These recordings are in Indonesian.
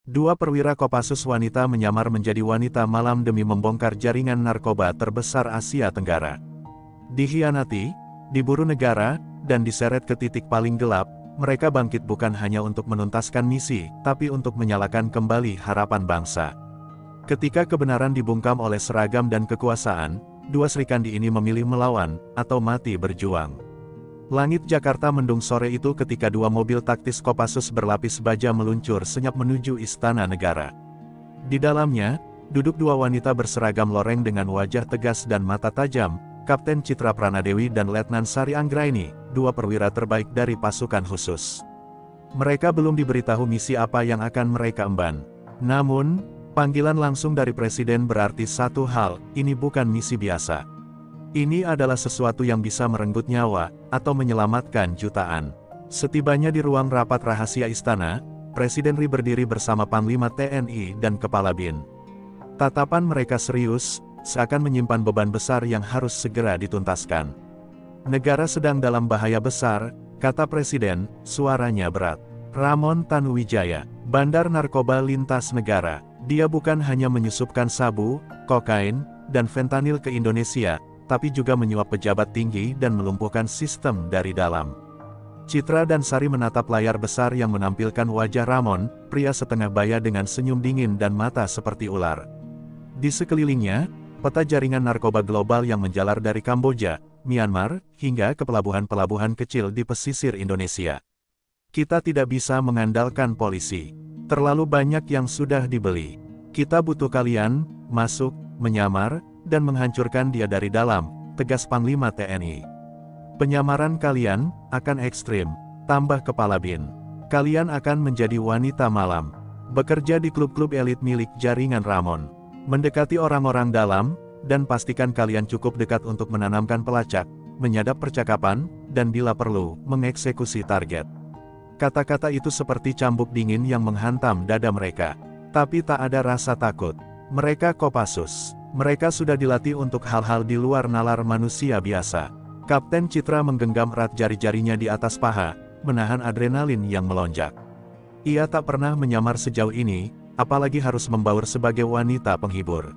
Dua perwira Kopassus wanita menyamar menjadi wanita malam demi membongkar jaringan narkoba terbesar Asia Tenggara. Dikhianati, diburu negara, dan diseret ke titik paling gelap, mereka bangkit bukan hanya untuk menuntaskan misi, tapi untuk menyalakan kembali harapan bangsa. Ketika kebenaran dibungkam oleh seragam dan kekuasaan, dua Srikandi ini memilih melawan, atau mati berjuang. Langit Jakarta mendung sore itu ketika dua mobil taktis Kopassus berlapis baja meluncur senyap menuju Istana Negara. Di dalamnya, duduk dua wanita berseragam loreng dengan wajah tegas dan mata tajam, Kapten Citra Pranadewi dan Letnan Sari Anggraini, dua perwira terbaik dari pasukan khusus. Mereka belum diberitahu misi apa yang akan mereka emban. Namun, panggilan langsung dari Presiden berarti satu hal, ini bukan misi biasa. Ini adalah sesuatu yang bisa merenggut nyawa, atau menyelamatkan jutaan. Setibanya di ruang rapat rahasia istana, Presiden Ri berdiri bersama Panglima TNI dan Kepala BIN. Tatapan mereka serius, seakan menyimpan beban besar yang harus segera dituntaskan. Negara sedang dalam bahaya besar, kata Presiden, suaranya berat. Ramon Tanuwijaya, bandar narkoba lintas negara. Dia bukan hanya menyusupkan sabu, kokain, dan fentanil ke Indonesia, tapi juga menyuap pejabat tinggi dan melumpuhkan sistem dari dalam. Citra dan Sari menatap layar besar yang menampilkan wajah Ramon, pria setengah baya dengan senyum dingin dan mata seperti ular. Di sekelilingnya, peta jaringan narkoba global yang menjalar dari Kamboja, Myanmar, hingga ke pelabuhan-pelabuhan kecil di pesisir Indonesia. Kita tidak bisa mengandalkan polisi. Terlalu banyak yang sudah dibeli. Kita butuh kalian, masuk, menyamar, dan menghancurkan dia dari dalam, tegas Panglima TNI. Penyamaran kalian akan ekstrim, tambah Kepala BIN. Kalian akan menjadi wanita malam, bekerja di klub-klub elit milik jaringan Ramon, mendekati orang-orang dalam, dan pastikan kalian cukup dekat untuk menanamkan pelacak, menyadap percakapan, dan bila perlu, mengeksekusi target. Kata-kata itu seperti cambuk dingin yang menghantam dada mereka. Tapi tak ada rasa takut. Mereka Kopassus. Mereka sudah dilatih untuk hal-hal di luar nalar manusia biasa. Kapten Citra menggenggam erat jari-jarinya di atas paha, menahan adrenalin yang melonjak. Ia tak pernah menyamar sejauh ini, apalagi harus membaur sebagai wanita penghibur.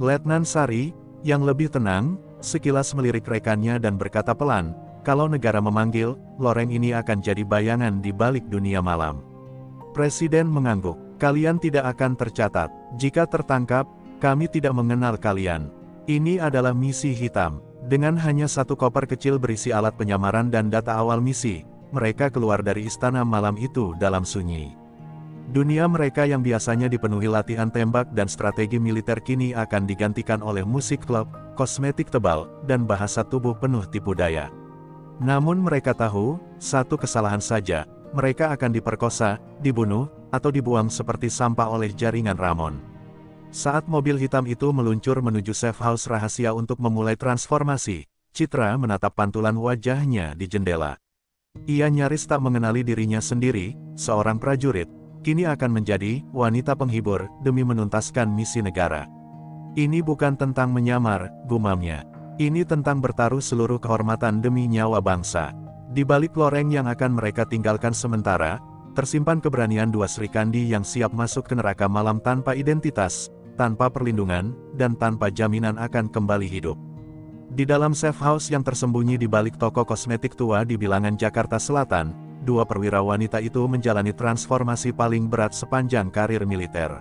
Letnan Sari, yang lebih tenang, sekilas melirik rekannya dan berkata pelan, kalau negara memanggil, loreng ini akan jadi bayangan di balik dunia malam. Presiden mengangguk, kalian tidak akan tercatat. Jika tertangkap, kami tidak mengenal kalian. Ini adalah misi hitam. Dengan hanya satu koper kecil berisi alat penyamaran dan data awal misi, mereka keluar dari istana malam itu dalam sunyi. Dunia mereka yang biasanya dipenuhi latihan tembak dan strategi militer kini akan digantikan oleh musik klub, kosmetik tebal, dan bahasa tubuh penuh tipu daya. Namun mereka tahu, satu kesalahan saja, mereka akan diperkosa, dibunuh, atau dibuang seperti sampah oleh jaringan Ramon. Saat mobil hitam itu meluncur menuju safe house rahasia untuk memulai transformasi, Citra menatap pantulan wajahnya di jendela. Ia nyaris tak mengenali dirinya sendiri, seorang prajurit, kini akan menjadi wanita penghibur demi menuntaskan misi negara. Ini bukan tentang menyamar, gumamnya. Ini tentang bertaruh seluruh kehormatan demi nyawa bangsa. Di balik loreng yang akan mereka tinggalkan sementara, tersimpan keberanian dua Srikandi yang siap masuk ke neraka malam tanpa identitas, tanpa perlindungan, dan tanpa jaminan akan kembali hidup. Di dalam safe house yang tersembunyi di balik toko kosmetik tua di bilangan Jakarta Selatan, dua perwira wanita itu menjalani transformasi paling berat sepanjang karir militer.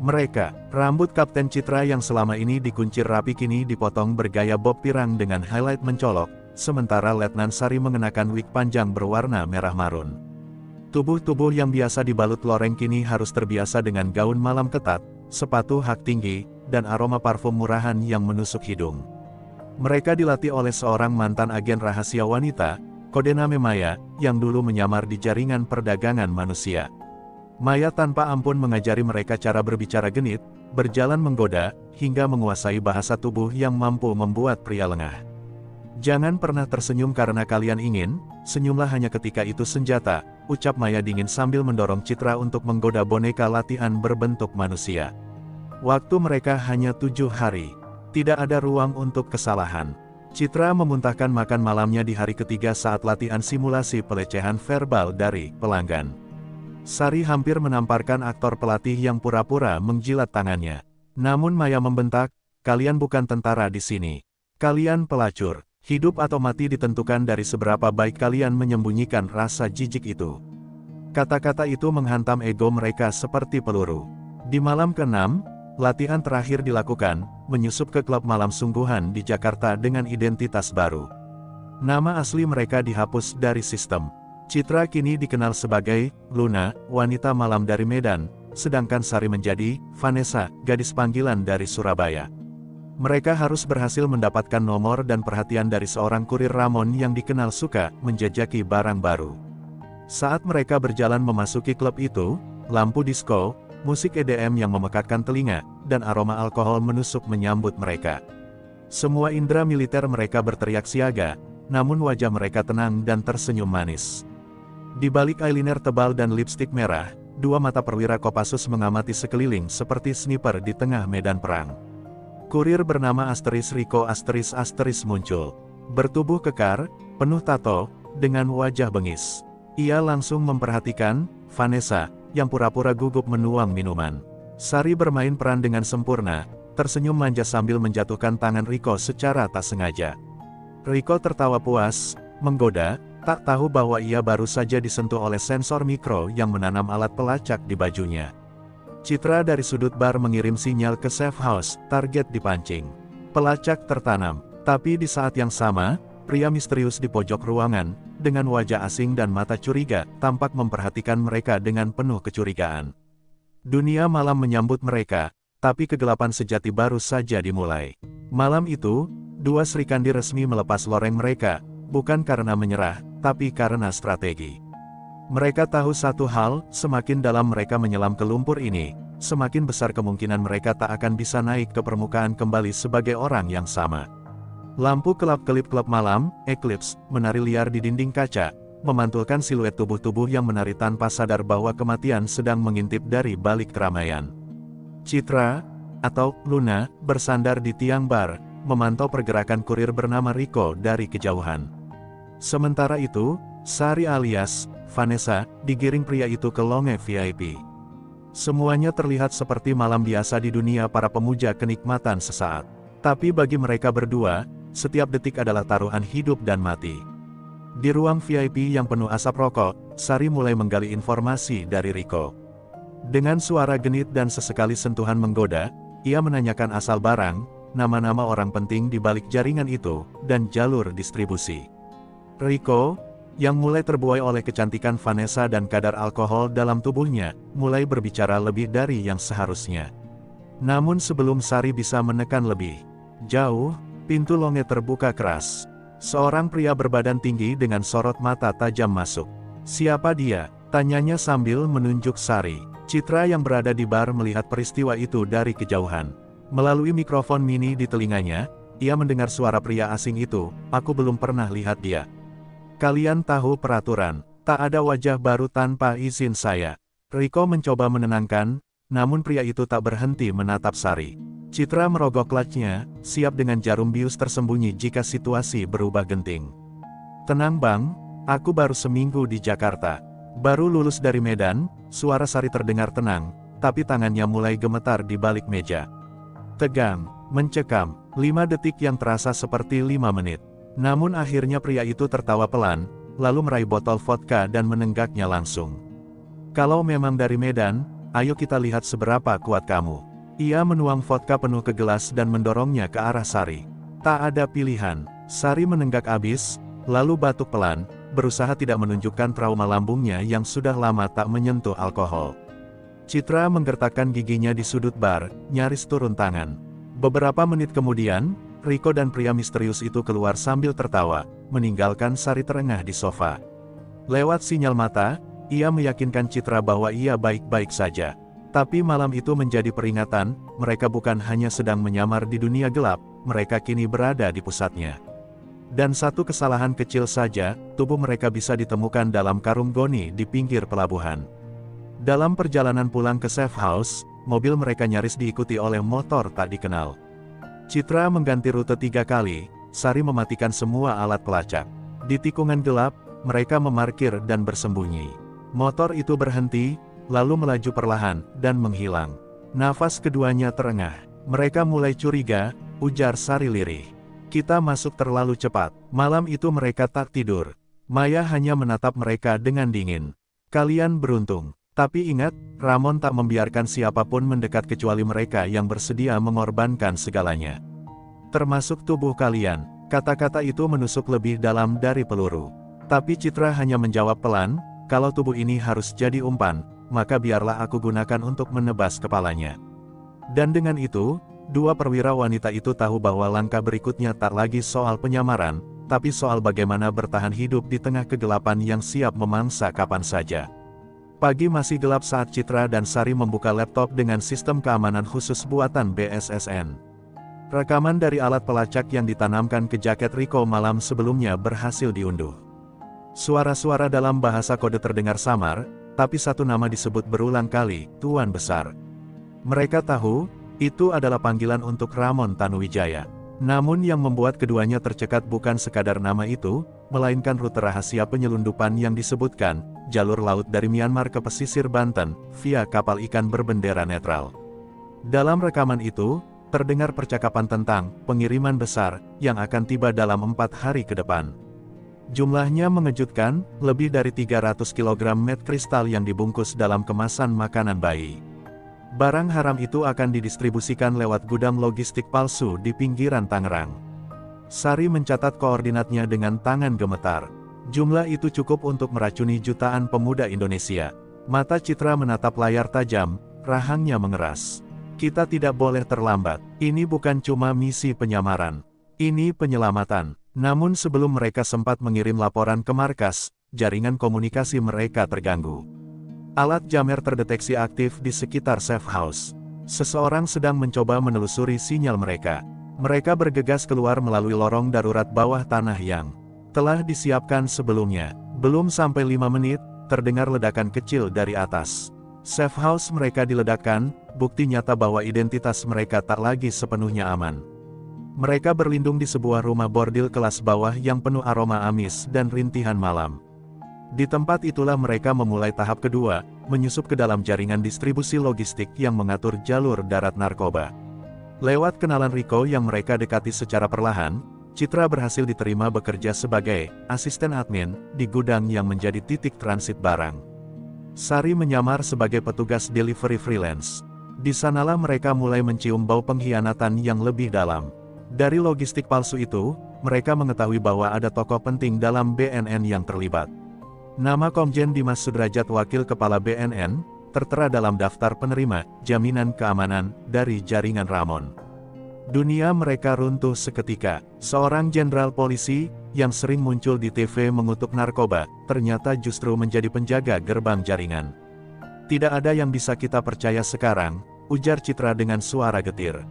Mereka, rambut Kapten Citra yang selama ini dikuncir rapi kini dipotong bergaya bob pirang dengan highlight mencolok, sementara Letnan Sari mengenakan wig panjang berwarna merah marun. Tubuh-tubuh yang biasa dibalut loreng kini harus terbiasa dengan gaun malam ketat, sepatu hak tinggi, dan aroma parfum murahan yang menusuk hidung. Mereka dilatih oleh seorang mantan agen rahasia wanita, kodename Maya, yang dulu menyamar di jaringan perdagangan manusia. Maya tanpa ampun mengajari mereka cara berbicara genit, berjalan menggoda, hingga menguasai bahasa tubuh yang mampu membuat pria lengah. Jangan pernah tersenyum karena kalian ingin, senyumlah hanya ketika itu senjata, ucap Maya dingin sambil mendorong Citra untuk menggoda boneka latihan berbentuk manusia. Waktu mereka hanya 7 hari. Tidak ada ruang untuk kesalahan. Citra memuntahkan makan malamnya di hari ketiga saat latihan simulasi pelecehan verbal dari pelanggan. Sari hampir menamparkan aktor pelatih yang pura-pura menjilat tangannya. Namun Maya membentak, kalian bukan tentara di sini. Kalian pelacur. Hidup atau mati ditentukan dari seberapa baik kalian menyembunyikan rasa jijik itu. Kata-kata itu menghantam ego mereka seperti peluru. Di malam ke-6, latihan terakhir dilakukan, menyusup ke klub malam sungguhan di Jakarta dengan identitas baru. Nama asli mereka dihapus dari sistem. Citra kini dikenal sebagai Luna, wanita malam dari Medan, sedangkan Sari menjadi Vanessa, gadis panggilan dari Surabaya. Mereka harus berhasil mendapatkan nomor dan perhatian dari seorang kurir Ramon yang dikenal suka menjajaki barang baru. Saat mereka berjalan memasuki klub itu, lampu disko, musik EDM yang memekakkan telinga, dan aroma alkohol menusuk menyambut mereka. Semua indera militer mereka berteriak siaga, namun wajah mereka tenang dan tersenyum manis. Di balik eyeliner tebal dan lipstik merah, dua mata perwira Kopassus mengamati sekeliling seperti sniper di tengah medan perang. Kurir bernama Rico muncul. Bertubuh kekar, penuh tato, dengan wajah bengis. Ia langsung memperhatikan Vanessa, yang pura-pura gugup menuang minuman. Sari bermain peran dengan sempurna, tersenyum manja sambil menjatuhkan tangan Rico secara tak sengaja. Rico tertawa puas, menggoda, tak tahu bahwa ia baru saja disentuh oleh sensor mikro yang menanam alat pelacak di bajunya. Citra dari sudut bar mengirim sinyal ke safe house, target dipancing. Pelacak tertanam, tapi di saat yang sama, pria misterius di pojok ruangan, dengan wajah asing dan mata curiga, tampak memperhatikan mereka dengan penuh kecurigaan. Dunia malam menyambut mereka, tapi kegelapan sejati baru saja dimulai. Malam itu, dua Srikandi resmi melepas loreng mereka, bukan karena menyerah, tapi karena strategi. Mereka tahu satu hal, semakin dalam mereka menyelam ke lumpur ini, semakin besar kemungkinan mereka tak akan bisa naik ke permukaan kembali sebagai orang yang sama. Lampu kelap-kelip klub malam, Eclipse, menari liar di dinding kaca, memantulkan siluet tubuh-tubuh yang menari tanpa sadar bahwa kematian sedang mengintip dari balik keramaian. Citra, atau Luna, bersandar di tiang bar, memantau pergerakan kurir bernama Rico dari kejauhan. Sementara itu, Sari alias Vanessa, digiring pria itu ke lounge VIP. Semuanya terlihat seperti malam biasa di dunia para pemuja kenikmatan sesaat. Tapi bagi mereka berdua, setiap detik adalah taruhan hidup dan mati. Di ruang VIP yang penuh asap rokok, Sari mulai menggali informasi dari Rico. Dengan suara genit dan sesekali sentuhan menggoda, ia menanyakan asal barang, nama-nama orang penting di balik jaringan itu, dan jalur distribusi. Rico, yang mulai terbuai oleh kecantikan Vanessa dan kadar alkohol dalam tubuhnya, mulai berbicara lebih dari yang seharusnya. Namun sebelum Sari bisa menekan lebih jauh, pintu lounge terbuka keras. Seorang pria berbadan tinggi dengan sorot mata tajam masuk. "Siapa dia?" tanyanya sambil menunjuk Sari. Citra yang berada di bar melihat peristiwa itu dari kejauhan. Melalui mikrofon mini di telinganya, ia mendengar suara pria asing itu, "Aku belum pernah lihat dia. Kalian tahu peraturan, tak ada wajah baru tanpa izin saya." Rico mencoba menenangkan, namun pria itu tak berhenti menatap Sari. Citra merogoh clutch-nya, siap dengan jarum bius tersembunyi jika situasi berubah genting. "Tenang bang, aku baru seminggu di Jakarta. Baru lulus dari Medan." Suara Sari terdengar tenang, tapi tangannya mulai gemetar di balik meja. Tegang, mencekam, 5 detik yang terasa seperti 5 menit. Namun akhirnya pria itu tertawa pelan, lalu meraih botol vodka dan menenggaknya langsung. "Kalau memang dari Medan, ayo kita lihat seberapa kuat kamu." Ia menuang vodka penuh ke gelas dan mendorongnya ke arah Sari. Tak ada pilihan, Sari menenggak abis, lalu batuk pelan, berusaha tidak menunjukkan trauma lambungnya yang sudah lama tak menyentuh alkohol. Citra menggertakkan giginya di sudut bar, nyaris turun tangan. Beberapa menit kemudian, Rico dan pria misterius itu keluar sambil tertawa, meninggalkan Sari terengah di sofa. Lewat sinyal mata, ia meyakinkan Citra bahwa ia baik-baik saja. Tapi malam itu menjadi peringatan, mereka bukan hanya sedang menyamar di dunia gelap, mereka kini berada di pusatnya. Dan satu kesalahan kecil saja, tubuh mereka bisa ditemukan dalam karung goni di pinggir pelabuhan. Dalam perjalanan pulang ke safe house, mobil mereka nyaris diikuti oleh motor tak dikenal. Citra mengganti rute 3 kali, Sari mematikan semua alat pelacak. Di tikungan gelap, mereka memarkir dan bersembunyi. Motor itu berhenti, lalu melaju perlahan, dan menghilang. Nafas keduanya terengah. Mereka mulai curiga, ujar Sari lirih. Kita masuk terlalu cepat. Malam itu mereka tak tidur. Maya hanya menatap mereka dengan dingin. Kalian beruntung. Tapi ingat, Ramon tak membiarkan siapapun mendekat kecuali mereka yang bersedia mengorbankan segalanya. Termasuk tubuh kalian. Kata-kata itu menusuk lebih dalam dari peluru. Tapi Citra hanya menjawab pelan, kalau tubuh ini harus jadi umpan, maka biarlah aku gunakan untuk menebas kepalanya. Dan dengan itu, dua perwira wanita itu tahu bahwa langkah berikutnya tak lagi soal penyamaran, tapi soal bagaimana bertahan hidup di tengah kegelapan yang siap memangsa kapan saja. Pagi masih gelap saat Citra dan Sari membuka laptop dengan sistem keamanan khusus buatan BSSN. Rekaman dari alat pelacak yang ditanamkan ke jaket Rico malam sebelumnya berhasil diunduh. Suara-suara dalam bahasa kode terdengar samar, tapi satu nama disebut berulang kali, Tuan Besar. Mereka tahu, itu adalah panggilan untuk Ramon Tanuwijaya. Namun yang membuat keduanya tercekat bukan sekadar nama itu, melainkan rute rahasia penyelundupan yang disebutkan, jalur laut dari Myanmar ke pesisir Banten, via kapal ikan berbendera netral. Dalam rekaman itu, terdengar percakapan tentang pengiriman besar, yang akan tiba dalam 4 hari ke depan. Jumlahnya mengejutkan, lebih dari 300 kg met kristal yang dibungkus dalam kemasan makanan bayi. Barang haram itu akan didistribusikan lewat gudang logistik palsu di pinggiran Tangerang. Sari mencatat koordinatnya dengan tangan gemetar. Jumlah itu cukup untuk meracuni jutaan pemuda Indonesia. Mata Citra menatap layar tajam, rahangnya mengeras. Kita tidak boleh terlambat. Ini bukan cuma misi penyamaran. Ini penyelamatan. Namun sebelum mereka sempat mengirim laporan ke markas, jaringan komunikasi mereka terganggu. Alat jamer terdeteksi aktif di sekitar safe house. Seseorang sedang mencoba menelusuri sinyal mereka. Mereka bergegas keluar melalui lorong darurat bawah tanah yang telah disiapkan sebelumnya. Belum sampai 5 menit, terdengar ledakan kecil dari atas. Safe house mereka diledakkan, bukti nyata bahwa identitas mereka tak lagi sepenuhnya aman. Mereka berlindung di sebuah rumah bordil kelas bawah yang penuh aroma amis dan rintihan malam. Di tempat itulah mereka memulai tahap kedua, menyusup ke dalam jaringan distribusi logistik yang mengatur jalur darat narkoba. Lewat kenalan Rico yang mereka dekati secara perlahan, Citra berhasil diterima bekerja sebagai asisten admin di gudang yang menjadi titik transit barang. Sari menyamar sebagai petugas delivery freelance. Di sanalah mereka mulai mencium bau pengkhianatan yang lebih dalam. Dari logistik palsu itu, mereka mengetahui bahwa ada tokoh penting dalam BNN yang terlibat. Nama Komjen Dimas Sudrajat, wakil kepala BNN, tertera dalam daftar penerima jaminan keamanan dari jaringan Ramon. Dunia mereka runtuh seketika. Seorang jenderal polisi, yang sering muncul di TV mengutuk narkoba, ternyata justru menjadi penjaga gerbang jaringan. Tidak ada yang bisa kita percaya sekarang, ujar Citra dengan suara getir.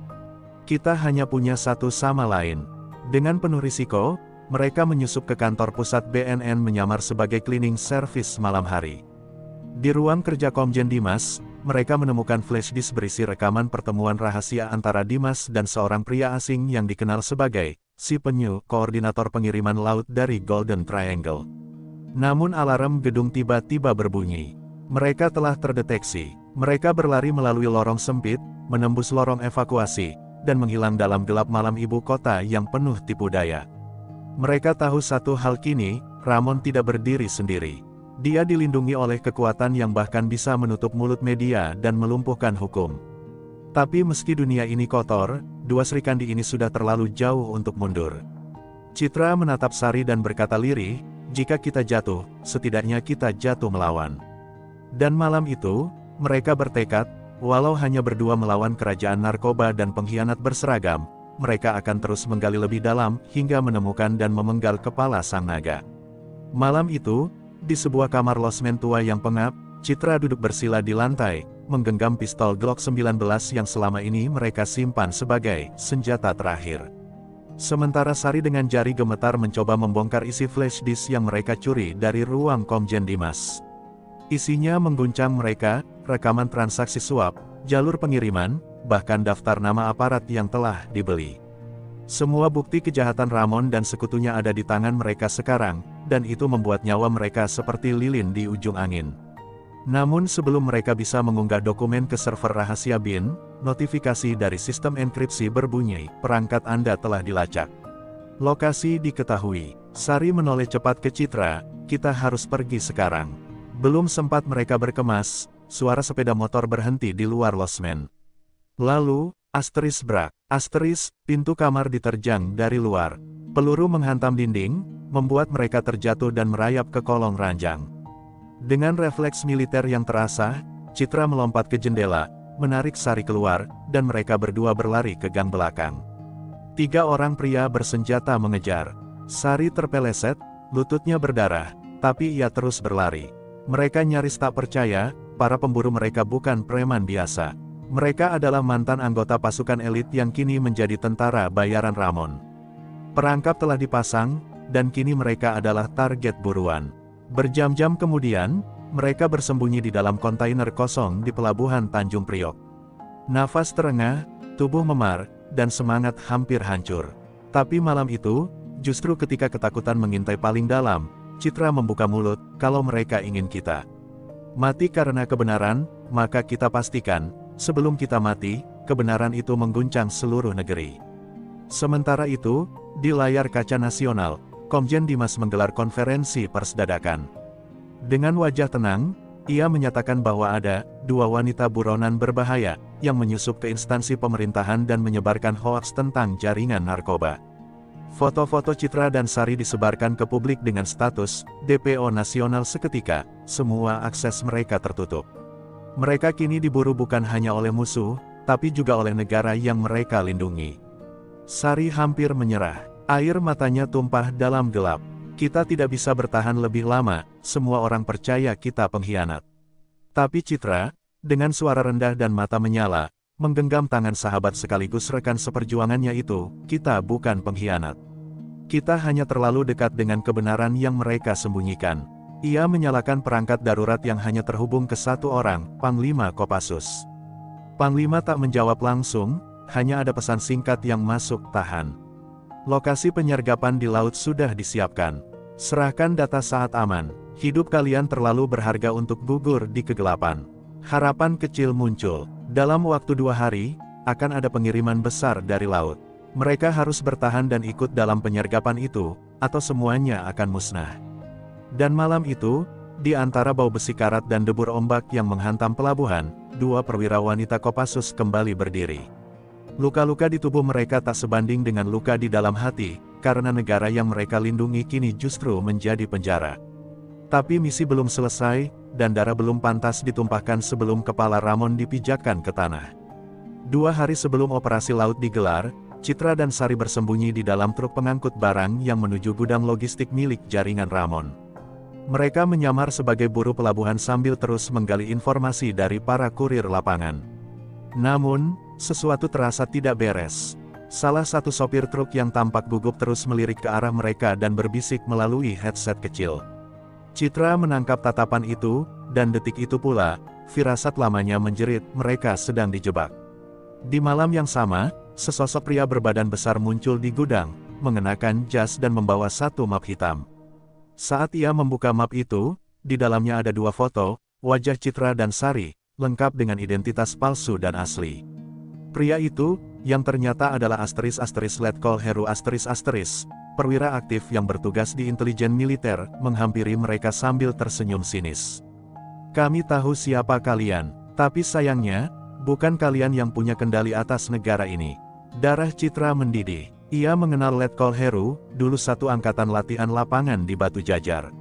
Kita hanya punya satu sama lain. Dengan penuh risiko, mereka menyusup ke kantor pusat BNN menyamar sebagai cleaning service malam hari. Di ruang kerja Komjen Dimas, mereka menemukan flash disk berisi rekaman pertemuan rahasia antara Dimas dan seorang pria asing yang dikenal sebagai si penyu, koordinator pengiriman laut dari Golden Triangle. Namun alarm gedung tiba-tiba berbunyi. Mereka telah terdeteksi. Mereka berlari melalui lorong sempit, menembus lorong evakuasi, dan menghilang dalam gelap malam ibu kota yang penuh tipu daya. Mereka tahu satu hal kini, Ramon tidak berdiri sendiri. Dia dilindungi oleh kekuatan yang bahkan bisa menutup mulut media dan melumpuhkan hukum. Tapi meski dunia ini kotor, dua Srikandi ini sudah terlalu jauh untuk mundur. Citra menatap Sari dan berkata lirih, jika kita jatuh, setidaknya kita jatuh melawan. Dan malam itu, mereka bertekad, walau hanya berdua melawan kerajaan narkoba dan pengkhianat berseragam, mereka akan terus menggali lebih dalam, hingga menemukan dan memenggal kepala sang naga. Malam itu, di sebuah kamar losmen tua yang pengap, Citra duduk bersila di lantai, menggenggam pistol Glock 19 yang selama ini mereka simpan sebagai senjata terakhir. Sementara Sari dengan jari gemetar mencoba membongkar isi flash disk yang mereka curi dari ruang Komjen Dimas. Isinya mengguncang mereka, rekaman transaksi suap, jalur pengiriman, bahkan daftar nama aparat yang telah dibeli. Semua bukti kejahatan Ramon dan sekutunya ada di tangan mereka sekarang, dan itu membuat nyawa mereka seperti lilin di ujung angin. Namun sebelum mereka bisa mengunggah dokumen ke server rahasia BIN, notifikasi dari sistem enkripsi berbunyi, perangkat Anda telah dilacak. Lokasi diketahui. Sari menoleh cepat ke Citra, kita harus pergi sekarang. Belum sempat mereka berkemas, suara sepeda motor berhenti di luar losmen. Lalu, asteris brak. Asteris, pintu kamar diterjang dari luar. Peluru menghantam dinding, membuat mereka terjatuh dan merayap ke kolong ranjang. Dengan refleks militer yang terasa, Citra melompat ke jendela, menarik Sari keluar, dan mereka berdua berlari ke gang belakang. 3 orang pria bersenjata mengejar. Sari terpeleset, lututnya berdarah, tapi ia terus berlari. Mereka nyaris tak percaya, para pemburu mereka bukan preman biasa. Mereka adalah mantan anggota pasukan elit yang kini menjadi tentara bayaran Ramon. Perangkap telah dipasang, dan kini mereka adalah target buruan. Berjam-jam kemudian, mereka bersembunyi di dalam kontainer kosong di pelabuhan Tanjung Priok. Nafas terengah, tubuh memar, dan semangat hampir hancur. Tapi malam itu, justru ketika ketakutan mengintai paling dalam, Citra membuka mulut, kalau mereka ingin kita mati karena kebenaran, maka kita pastikan, sebelum kita mati, kebenaran itu mengguncang seluruh negeri. Sementara itu, di layar kaca nasional, Komjen Dimas menggelar konferensi pers dadakan. Dengan wajah tenang, ia menyatakan bahwa ada 2 wanita buronan berbahaya, yang menyusup ke instansi pemerintahan dan menyebarkan hoaks tentang jaringan narkoba. Foto-foto Citra dan Sari disebarkan ke publik dengan status DPO nasional seketika, semua akses mereka tertutup. Mereka kini diburu bukan hanya oleh musuh, tapi juga oleh negara yang mereka lindungi. Sari hampir menyerah. Air matanya tumpah dalam gelap. Kita tidak bisa bertahan lebih lama, semua orang percaya kita pengkhianat. Tapi Citra, dengan suara rendah dan mata menyala, menggenggam tangan sahabat sekaligus rekan seperjuangannya itu, kita bukan pengkhianat. Kita hanya terlalu dekat dengan kebenaran yang mereka sembunyikan. Ia menyalakan perangkat darurat yang hanya terhubung ke 1 orang, Panglima Kopassus. Panglima tak menjawab langsung, hanya ada pesan singkat yang masuk, tahan. Lokasi penyergapan di laut sudah disiapkan. Serahkan data saat aman. Hidup kalian terlalu berharga untuk gugur di kegelapan. Harapan kecil muncul. Dalam waktu 2 hari, akan ada pengiriman besar dari laut. Mereka harus bertahan dan ikut dalam penyergapan itu, atau semuanya akan musnah. Dan malam itu, di antara bau besi karat dan debur ombak yang menghantam pelabuhan, 2 perwira wanita Kopassus kembali berdiri. Luka-luka di tubuh mereka tak sebanding dengan luka di dalam hati, karena negara yang mereka lindungi kini justru menjadi penjara. Tapi misi belum selesai, dan darah belum pantas ditumpahkan sebelum kepala Ramon dipijakkan ke tanah. 2 hari sebelum operasi laut digelar, Citra dan Sari bersembunyi di dalam truk pengangkut barang yang menuju gudang logistik milik jaringan Ramon. Mereka menyamar sebagai buruh pelabuhan sambil terus menggali informasi dari para kurir lapangan. Namun, sesuatu terasa tidak beres. Salah satu sopir truk yang tampak gugup terus melirik ke arah mereka dan berbisik melalui headset kecil. Citra menangkap tatapan itu, dan detik itu pula, firasat lamanya menjerit, mereka sedang dijebak. Di malam yang sama, sesosok pria berbadan besar muncul di gudang, mengenakan jas dan membawa 1 map hitam. Saat ia membuka map itu, di dalamnya ada 2 foto, wajah Citra dan Sari, lengkap dengan identitas palsu dan asli. Pria itu, yang ternyata adalah Letkol Heru perwira aktif yang bertugas di intelijen militer, menghampiri mereka sambil tersenyum sinis. Kami tahu siapa kalian, tapi sayangnya, bukan kalian yang punya kendali atas negara ini. Darah Citra mendidih. Ia mengenal Letkol Heru, dulu satu angkatan latihan lapangan di Batu Jajar.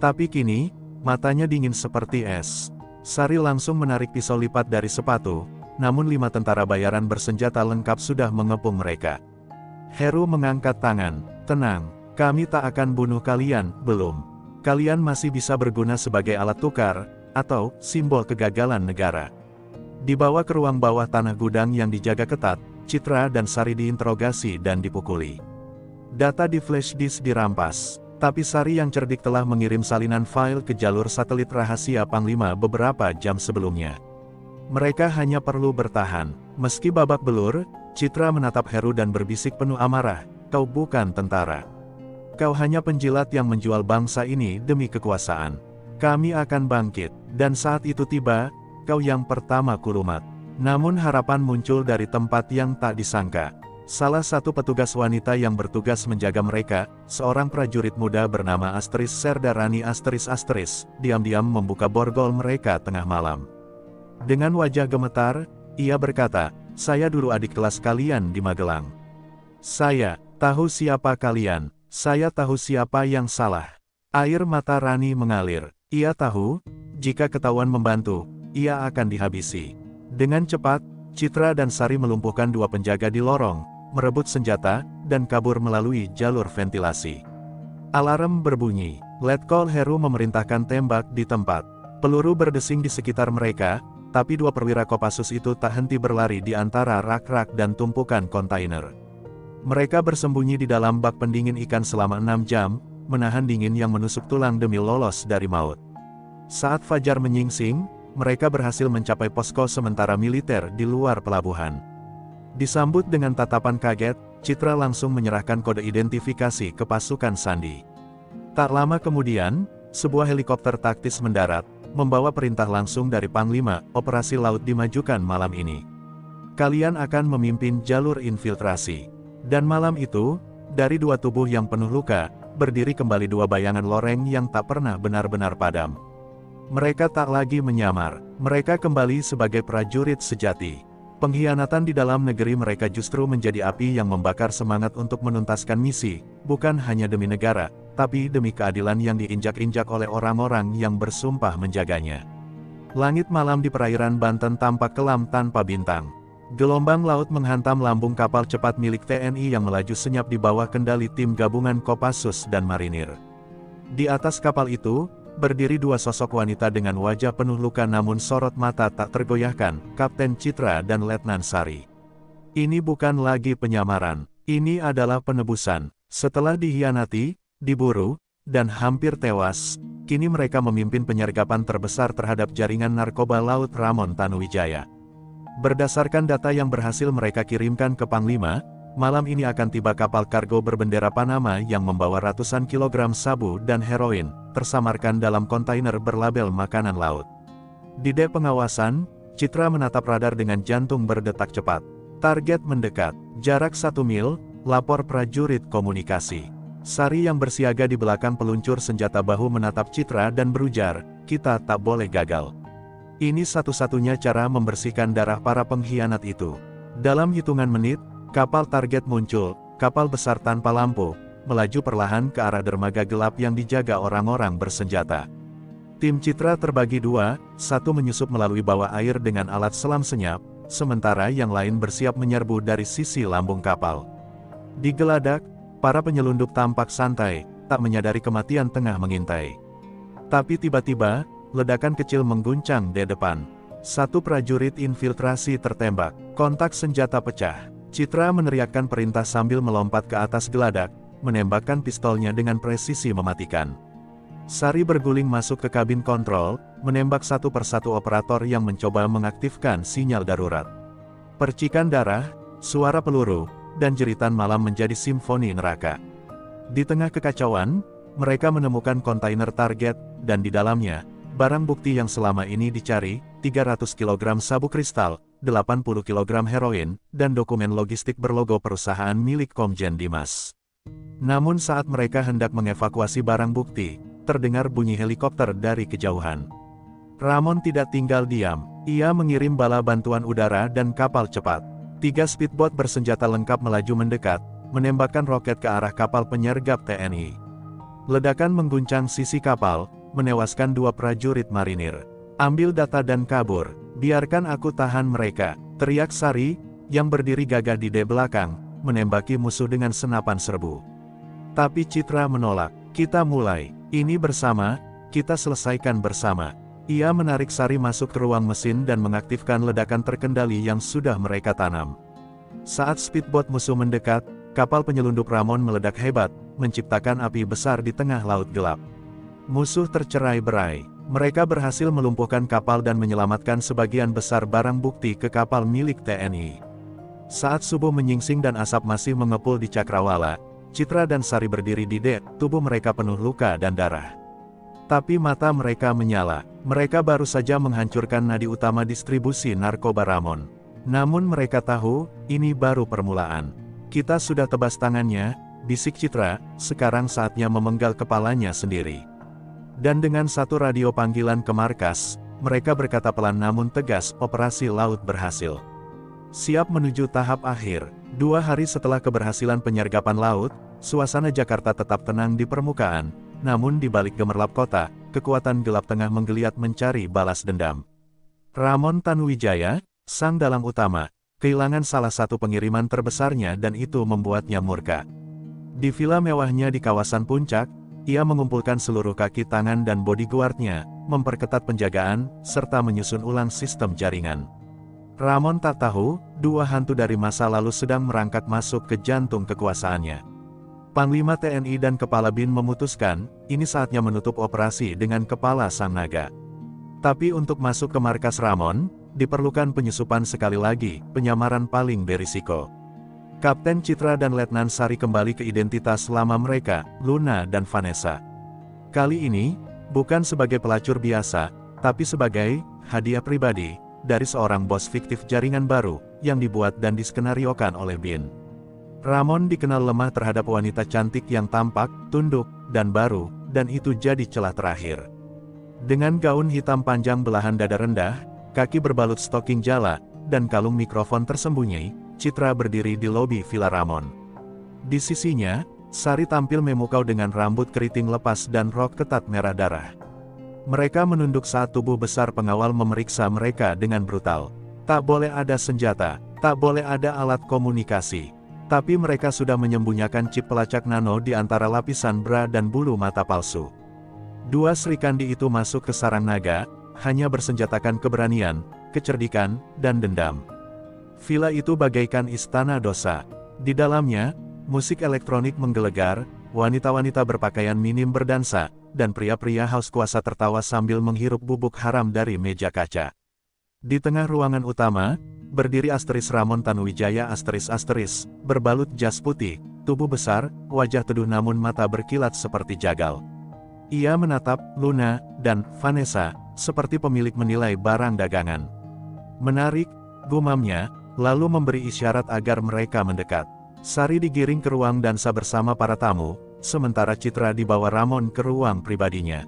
Tapi kini, matanya dingin seperti es. Sari langsung menarik pisau lipat dari sepatu, namun 5 tentara bayaran bersenjata lengkap sudah mengepung mereka. Heru mengangkat tangan, tenang, kami tak akan bunuh kalian, belum. Kalian masih bisa berguna sebagai alat tukar, atau simbol kegagalan negara. Dibawa ke ruang bawah tanah gudang yang dijaga ketat, Citra dan Sari diinterogasi dan dipukuli. Data di flash disk dirampas, tapi Sari yang cerdik telah mengirim salinan file ke jalur satelit rahasia Panglima beberapa jam sebelumnya. Mereka hanya perlu bertahan. Meski babak belur, Citra menatap Heru dan berbisik penuh amarah, kau bukan tentara. Kau hanya penjilat yang menjual bangsa ini demi kekuasaan. Kami akan bangkit. Dan saat itu tiba, kau yang pertama kulumat. Namun harapan muncul dari tempat yang tak disangka. Salah satu petugas wanita yang bertugas menjaga mereka, seorang prajurit muda bernama Asteris Serdarani Asteris, diam-diam membuka borgol mereka tengah malam. Dengan wajah gemetar, ia berkata, "Saya dulu adik kelas kalian di Magelang. Saya tahu siapa kalian, saya tahu siapa yang salah." Air mata Rani mengalir. Ia tahu, jika ketahuan membantu, ia akan dihabisi. Dengan cepat, Citra dan Sari melumpuhkan dua penjaga di lorong, merebut senjata, dan kabur melalui jalur ventilasi. Alarm berbunyi. Letkol Heru memerintahkan tembak di tempat. Peluru berdesing di sekitar mereka, tapi dua perwira Kopassus itu tak henti berlari di antara rak-rak dan tumpukan kontainer. Mereka bersembunyi di dalam bak pendingin ikan selama 6 jam, menahan dingin yang menusuk tulang demi lolos dari maut. Saat fajar menyingsing, mereka berhasil mencapai posko sementara militer di luar pelabuhan. Disambut dengan tatapan kaget, Citra langsung menyerahkan kode identifikasi ke pasukan Sandi. Tak lama kemudian, sebuah helikopter taktis mendarat, membawa perintah langsung dari Panglima, operasi laut dimajukan malam ini. Kalian akan memimpin jalur infiltrasi. Dan malam itu, dari dua tubuh yang penuh luka, berdiri kembali dua bayangan loreng yang tak pernah benar-benar padam. Mereka tak lagi menyamar, mereka kembali sebagai prajurit sejati. Pengkhianatan di dalam negeri mereka justru menjadi api yang membakar semangat untuk menuntaskan misi, bukan hanya demi negara, tapi demi keadilan yang diinjak-injak oleh orang-orang yang bersumpah menjaganya. Langit malam di perairan Banten tampak kelam tanpa bintang. Gelombang laut menghantam lambung kapal cepat milik TNI yang melaju senyap di bawah kendali tim gabungan Kopassus dan Marinir. Di atas kapal itu, berdiri dua sosok wanita dengan wajah penuh luka namun sorot mata tak tergoyahkan, Kapten Citra dan Letnan Sari. Ini bukan lagi penyamaran, ini adalah penebusan. Setelah dikhianati, diburu, dan hampir tewas, kini mereka memimpin penyergapan terbesar terhadap jaringan narkoba laut Ramon Tanuwijaya. Berdasarkan data yang berhasil mereka kirimkan ke Panglima, malam ini akan tiba kapal kargo berbendera Panama yang membawa ratusan kilogram sabu dan heroin, tersamarkan dalam kontainer berlabel makanan laut. Di dek pengawasan, Citra menatap radar dengan jantung berdetak cepat. Target mendekat, jarak 1 mil, lapor prajurit komunikasi. Sari yang bersiaga di belakang peluncur senjata bahu menatap Citra dan berujar, "Kita tak boleh gagal. Ini satu-satunya cara membersihkan darah para pengkhianat itu." Dalam hitungan menit, kapal target muncul, kapal besar tanpa lampu, melaju perlahan ke arah dermaga gelap yang dijaga orang-orang bersenjata. Tim Citra terbagi dua, satu menyusup melalui bawah air dengan alat selam senyap, sementara yang lain bersiap menyerbu dari sisi lambung kapal. Di geladak, para penyelundup tampak santai, tak menyadari kematian tengah mengintai. Tapi tiba-tiba, ledakan kecil mengguncang di depan. Satu prajurit infiltrasi tertembak, kontak senjata pecah. Citra meneriakkan perintah sambil melompat ke atas geladak, menembakkan pistolnya dengan presisi mematikan. Sari berguling masuk ke kabin kontrol, menembak satu persatu operator yang mencoba mengaktifkan sinyal darurat. Percikan darah, suara peluru, dan jeritan malam menjadi simfoni neraka. Di tengah kekacauan, mereka menemukan kontainer target, dan di dalamnya, barang bukti yang selama ini dicari, 300 kg sabu kristal, 80 kg heroin, dan dokumen logistik berlogo perusahaan milik Komjen Dimas. Namun saat mereka hendak mengevakuasi barang bukti, terdengar bunyi helikopter dari kejauhan. Ramon tidak tinggal diam, ia mengirim bala bantuan udara dan kapal cepat. 3 speedboat bersenjata lengkap melaju mendekat, menembakkan roket ke arah kapal penyergap TNI. Ledakan mengguncang sisi kapal, menewaskan 2 prajurit marinir. "Ambil data dan kabur, biarkan aku tahan mereka," teriak Sari, yang berdiri gagah di dek belakang, menembaki musuh dengan senapan serbu. Tapi Citra menolak, "Kita mulai, ini bersama, kita selesaikan bersama." Ia menarik Sari masuk ke ruang mesin dan mengaktifkan ledakan terkendali yang sudah mereka tanam. Saat speedboat musuh mendekat, kapal penyelundup Ramon meledak hebat, menciptakan api besar di tengah laut gelap. Musuh tercerai-berai. Mereka berhasil melumpuhkan kapal dan menyelamatkan sebagian besar barang bukti ke kapal milik TNI. Saat subuh menyingsing dan asap masih mengepul di cakrawala, Citra dan Sari berdiri di dek, tubuh mereka penuh luka dan darah. Tapi mata mereka menyala. Mereka baru saja menghancurkan nadi utama distribusi narkoba Ramon. Namun mereka tahu, ini baru permulaan. Kita sudah tebas tangannya, bisik Citra, sekarang saatnya memenggal kepalanya sendiri. Dan dengan satu radio panggilan ke markas, mereka berkata pelan namun tegas, operasi laut berhasil. Siap menuju tahap akhir. 2 hari setelah keberhasilan penyergapan laut, suasana Jakarta tetap tenang di permukaan. Namun di balik gemerlap kota, kekuatan gelap tengah menggeliat mencari balas dendam. Ramon Tanuwijaya, sang dalang utama, kehilangan salah satu pengiriman terbesarnya dan itu membuatnya murka. Di villa mewahnya di kawasan Puncak, ia mengumpulkan seluruh kaki tangan dan bodyguardnya, memperketat penjagaan, serta menyusun ulang sistem jaringan. Ramon tak tahu, 2 hantu dari masa lalu sedang merangkak masuk ke jantung kekuasaannya. Panglima TNI dan Kepala BIN memutuskan, ini saatnya menutup operasi dengan kepala sang naga. Tapi untuk masuk ke markas Ramon, diperlukan penyusupan sekali lagi, penyamaran paling berisiko. Kapten Citra dan Letnan Sari kembali ke identitas lama mereka, Luna dan Vanessa. Kali ini, bukan sebagai pelacur biasa, tapi sebagai hadiah pribadi dari seorang bos fiktif jaringan baru, yang dibuat dan diskenariokan oleh BIN. Ramon dikenal lemah terhadap wanita cantik yang tampak, tunduk, dan baru, dan itu jadi celah terakhir. Dengan gaun hitam panjang belahan dada rendah, kaki berbalut stoking jala, dan kalung mikrofon tersembunyi, Citra berdiri di lobi Villa Ramon. Di sisinya, Sari tampil memukau dengan rambut keriting lepas dan rok ketat merah darah. Mereka menunduk saat tubuh besar pengawal memeriksa mereka dengan brutal. Tak boleh ada senjata, tak boleh ada alat komunikasi. Tapi mereka sudah menyembunyikan chip pelacak nano di antara lapisan bra dan bulu mata palsu. 2 Srikandi itu masuk ke sarang naga, hanya bersenjatakan keberanian, kecerdikan, dan dendam. Villa itu bagaikan istana dosa. Di dalamnya, musik elektronik menggelegar, wanita-wanita berpakaian minim berdansa, dan pria-pria haus kuasa tertawa sambil menghirup bubuk haram dari meja kaca. Di tengah ruangan utama, berdiri Ramon Tanuwijaya berbalut jas putih, tubuh besar, wajah teduh namun mata berkilat seperti jagal. Ia menatap Luna dan Vanessa, seperti pemilik menilai barang dagangan. Menarik, gumamnya, lalu memberi isyarat agar mereka mendekat. Sari digiring ke ruang dansa bersama para tamu, sementara Citra dibawa Ramon ke ruang pribadinya.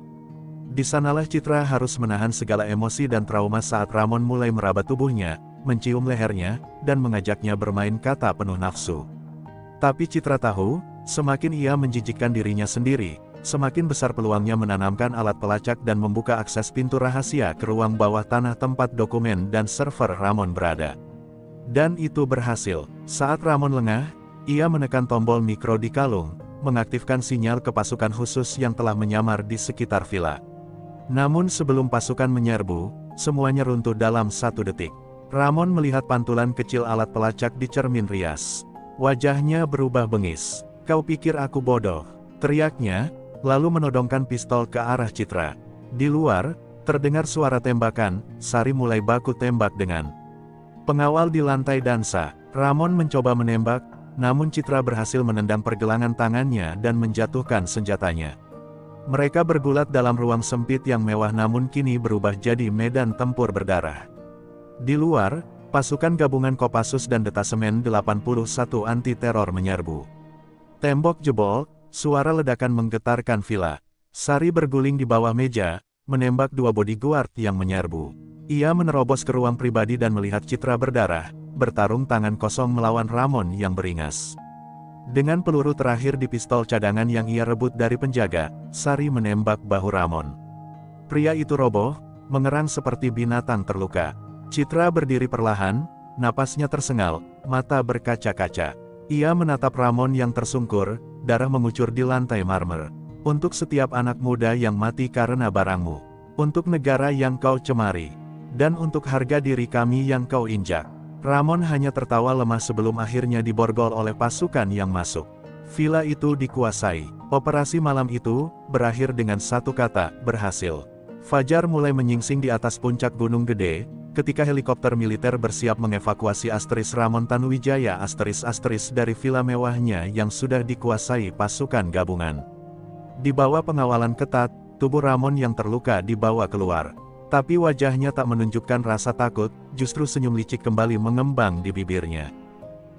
Di sanalah Citra harus menahan segala emosi dan trauma saat Ramon mulai meraba tubuhnya, mencium lehernya, dan mengajaknya bermain kata penuh nafsu. Tapi Citra tahu, semakin ia menjijikkan dirinya sendiri, semakin besar peluangnya menanamkan alat pelacak dan membuka akses pintu rahasia ke ruang bawah tanah tempat dokumen dan server Ramon berada. Dan itu berhasil. Saat Ramon lengah, ia menekan tombol mikro di kalung, mengaktifkan sinyal ke pasukan khusus yang telah menyamar di sekitar villa. Namun sebelum pasukan menyerbu, semuanya runtuh dalam 1 detik. Ramon melihat pantulan kecil alat pelacak di cermin rias. Wajahnya berubah bengis. "Kau pikir aku bodoh?" teriaknya, lalu menodongkan pistol ke arah Citra. Di luar, terdengar suara tembakan, Sari mulai baku tembak dengan pengawal di lantai dansa. Ramon mencoba menembak, namun Citra berhasil menendang pergelangan tangannya dan menjatuhkan senjatanya. Mereka bergulat dalam ruang sempit yang mewah namun kini berubah jadi medan tempur berdarah. Di luar, pasukan gabungan Kopassus dan Detasemen 81 anti-teror menyerbu. Tembok jebol, suara ledakan menggetarkan villa. Sari berguling di bawah meja, menembak 2 bodyguard yang menyerbu. Ia menerobos ke ruang pribadi dan melihat Citra berdarah, bertarung tangan kosong melawan Ramon yang beringas. Dengan peluru terakhir di pistol cadangan yang ia rebut dari penjaga, Sari menembak bahu Ramon. Pria itu roboh, mengerang seperti binatang terluka. Citra berdiri perlahan, napasnya tersengal, mata berkaca-kaca. Ia menatap Ramon yang tersungkur, darah mengucur di lantai marmer. "Untuk setiap anak muda yang mati karena barangmu, untuk negara yang kau cemari, dan untuk harga diri kami yang kau injak." Ramon hanya tertawa lemah sebelum akhirnya diborgol oleh pasukan yang masuk. Villa itu dikuasai. Operasi malam itu berakhir dengan satu kata, berhasil. Fajar mulai menyingsing di atas puncak Gunung Gede, ketika helikopter militer bersiap mengevakuasi Ramon Tanuwijaya dari villa mewahnya yang sudah dikuasai pasukan gabungan. Di bawah pengawalan ketat, tubuh Ramon yang terluka dibawa keluar. Tapi wajahnya tak menunjukkan rasa takut, justru senyum licik kembali mengembang di bibirnya.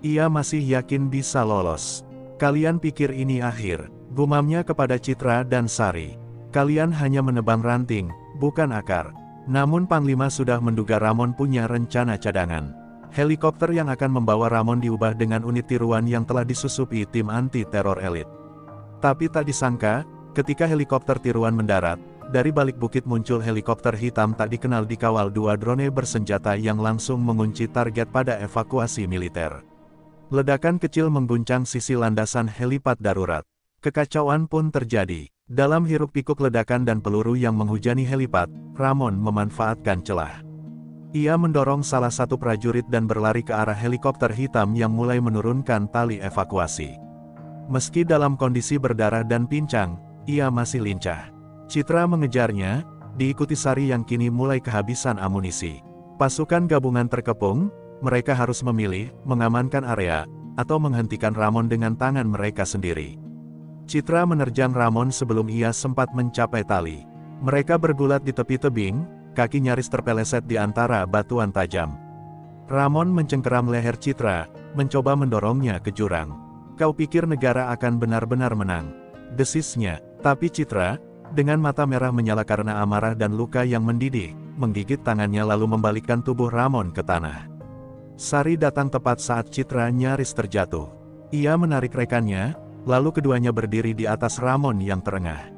Ia masih yakin bisa lolos. Kalian pikir ini akhir, gumamnya kepada Citra dan Sari. Kalian hanya menebang ranting, bukan akar. Namun Panglima sudah menduga Ramon punya rencana cadangan. Helikopter yang akan membawa Ramon diubah dengan unit tiruan yang telah disusupi tim anti-teror elit. Tapi tak disangka, ketika helikopter tiruan mendarat, dari balik bukit muncul helikopter hitam tak dikenal dikawal 2 drone bersenjata yang langsung mengunci target pada evakuasi militer. Ledakan kecil mengguncang sisi landasan helipad darurat. Kekacauan pun terjadi. Dalam hiruk-pikuk ledakan dan peluru yang menghujani helipad, Ramon memanfaatkan celah. Ia mendorong salah satu prajurit dan berlari ke arah helikopter hitam yang mulai menurunkan tali evakuasi. Meski dalam kondisi berdarah dan pincang, ia masih lincah. Citra mengejarnya, diikuti Sari yang kini mulai kehabisan amunisi. Pasukan gabungan terkepung, mereka harus memilih, mengamankan area, atau menghentikan Ramon dengan tangan mereka sendiri. Citra menerjang Ramon sebelum ia sempat mencapai tali. Mereka bergulat di tepi tebing, kaki nyaris terpeleset di antara batuan tajam. Ramon mencengkeram leher Citra, mencoba mendorongnya ke jurang. "Kau pikir negara akan benar-benar menang?" desisnya, tapi Citra, dengan mata merah menyala karena amarah dan luka yang mendidih, menggigit tangannya lalu membalikkan tubuh Ramon ke tanah. Sari datang tepat saat Citra nyaris terjatuh. Ia menarik rekannya, lalu keduanya berdiri di atas Ramon yang terengah.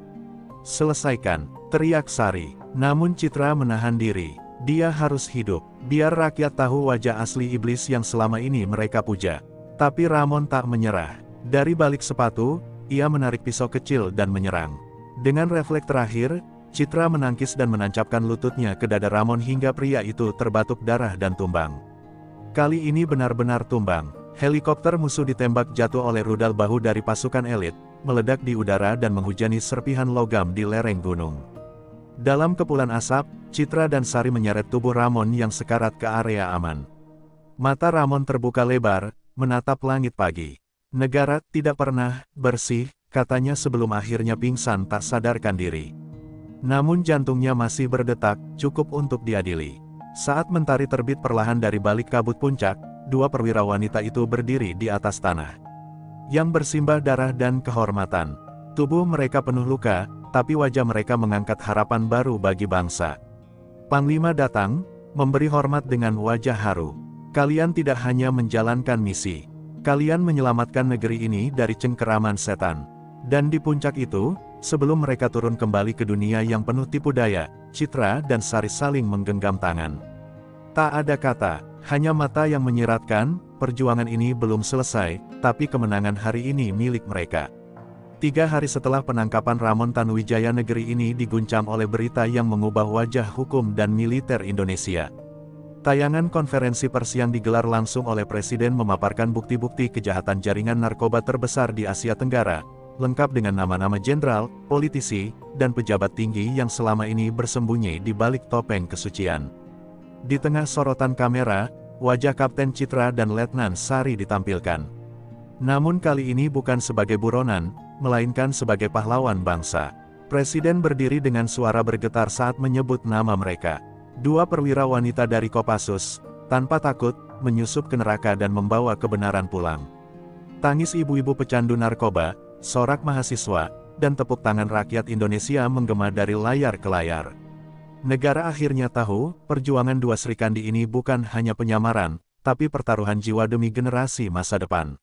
"Selesaikan," teriak Sari. Namun Citra menahan diri. Dia harus hidup, biar rakyat tahu wajah asli iblis yang selama ini mereka puja. Tapi Ramon tak menyerah. Dari balik sepatu, ia menarik pisau kecil dan menyerang. Dengan refleks terakhir, Citra menangkis dan menancapkan lututnya ke dada Ramon hingga pria itu terbatuk darah dan tumbang. Kali ini benar-benar tumbang. Helikopter musuh ditembak jatuh oleh rudal bahu dari pasukan elit, meledak di udara dan menghujani serpihan logam di lereng gunung. Dalam kepulan asap, Citra dan Sari menyeret tubuh Ramon yang sekarat ke area aman. Mata Ramon terbuka lebar, menatap langit pagi. "Negara tidak pernah bersih," katanya sebelum akhirnya pingsan tak sadarkan diri. Namun jantungnya masih berdetak, cukup untuk diadili. Saat mentari terbit perlahan dari balik kabut puncak, 2 perwira wanita itu berdiri di atas tanah yang bersimbah darah dan kehormatan. Tubuh mereka penuh luka, tapi wajah mereka mengangkat harapan baru bagi bangsa. Panglima datang, memberi hormat dengan wajah haru. "Kalian tidak hanya menjalankan misi. Kalian menyelamatkan negeri ini dari cengkeraman setan." Dan di puncak itu, sebelum mereka turun kembali ke dunia yang penuh tipu daya, Citra dan Sari saling menggenggam tangan. Tak ada kata, hanya mata yang menyiratkan, perjuangan ini belum selesai, tapi kemenangan hari ini milik mereka. 3 hari setelah penangkapan Ramon Tanuwijaya, negeri ini diguncang oleh berita yang mengubah wajah hukum dan militer Indonesia. Tayangan konferensi pers yang digelar langsung oleh Presiden memaparkan bukti-bukti kejahatan jaringan narkoba terbesar di Asia Tenggara, lengkap dengan nama-nama jenderal, politisi, dan pejabat tinggi yang selama ini bersembunyi di balik topeng kesucian. Di tengah sorotan kamera, wajah Kapten Citra dan Letnan Sari ditampilkan. Namun kali ini bukan sebagai buronan, melainkan sebagai pahlawan bangsa. Presiden berdiri dengan suara bergetar saat menyebut nama mereka. 2 perwira wanita dari Kopassus, tanpa takut, menyusup ke neraka dan membawa kebenaran pulang. Tangis ibu-ibu pecandu narkoba, sorak mahasiswa, dan tepuk tangan rakyat Indonesia menggema dari layar ke layar. Negara akhirnya tahu, perjuangan 2 Srikandi ini bukan hanya penyamaran, tapi pertaruhan jiwa demi generasi masa depan.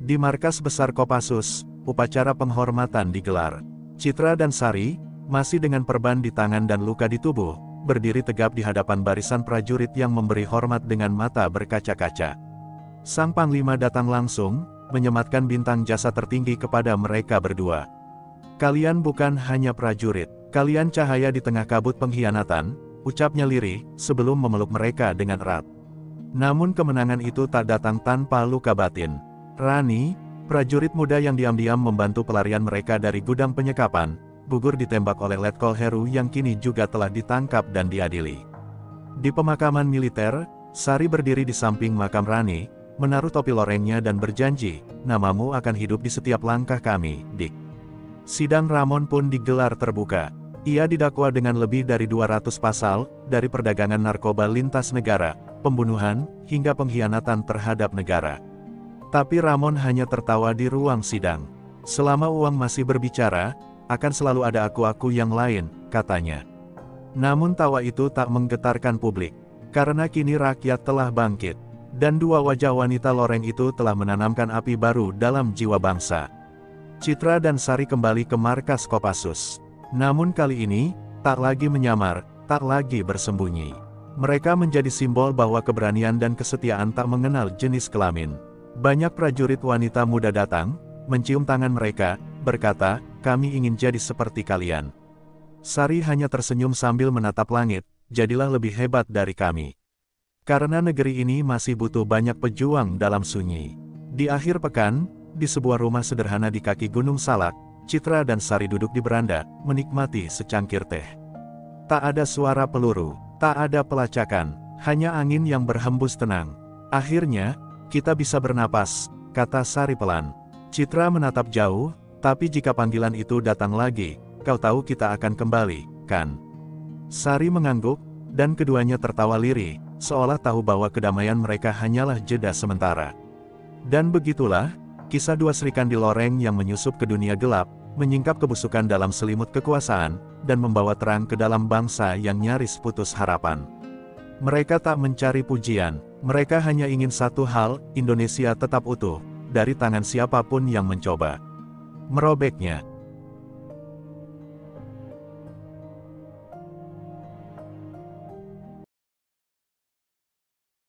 Di markas besar Kopassus, upacara penghormatan digelar. Citra dan Sari, masih dengan perban di tangan dan luka di tubuh, berdiri tegap di hadapan barisan prajurit yang memberi hormat dengan mata berkaca-kaca. Sang Panglima datang langsung, menyematkan bintang jasa tertinggi kepada mereka berdua. "Kalian bukan hanya prajurit, kalian cahaya di tengah kabut pengkhianatan," ucapnya lirih, sebelum memeluk mereka dengan erat. Namun kemenangan itu tak datang tanpa luka batin. Rani, prajurit muda yang diam-diam membantu pelarian mereka dari gudang penyekapan, gugur ditembak oleh Letkol Heru yang kini juga telah ditangkap dan diadili. Di pemakaman militer, Sari berdiri di samping makam Rani, menaruh topi lorengnya dan berjanji, "Namamu akan hidup di setiap langkah kami, Dik." Sidang Ramon pun digelar terbuka. Ia didakwa dengan lebih dari 200 pasal, dari perdagangan narkoba lintas negara, pembunuhan, hingga pengkhianatan terhadap negara. Tapi Ramon hanya tertawa di ruang sidang. Selama uang masih berbicara, akan selalu ada aku-aku yang lain, katanya. Namun tawa itu tak menggetarkan publik, karena kini rakyat telah bangkit, dan dua wajah wanita loreng itu telah menanamkan api baru dalam jiwa bangsa. Citra dan Sari kembali ke markas Kopassus. Namun kali ini, tak lagi menyamar, tak lagi bersembunyi. Mereka menjadi simbol bahwa keberanian dan kesetiaan tak mengenal jenis kelamin. Banyak prajurit wanita muda datang, mencium tangan mereka, berkata, "Kami ingin jadi seperti kalian." Sari hanya tersenyum sambil menatap langit, "Jadilah lebih hebat dari kami." Karena negeri ini masih butuh banyak pejuang dalam sunyi. Di akhir pekan, di sebuah rumah sederhana di kaki Gunung Salak, Citra dan Sari duduk di beranda, menikmati secangkir teh. Tak ada suara peluru, tak ada pelacakan, hanya angin yang berhembus tenang. "Akhirnya, kita bisa bernapas," kata Sari pelan. Citra menatap jauh, "Tapi jika panggilan itu datang lagi, kau tahu kita akan kembali, kan?" Sari mengangguk, dan keduanya tertawa lirih, seolah tahu bahwa kedamaian mereka hanyalah jeda sementara. Dan begitulah, kisah dua Srikandi loreng yang menyusup ke dunia gelap, menyingkap kebusukan dalam selimut kekuasaan, dan membawa terang ke dalam bangsa yang nyaris putus harapan. Mereka tak mencari pujian, mereka hanya ingin satu hal, Indonesia tetap utuh, dari tangan siapapun yang mencoba merobeknya.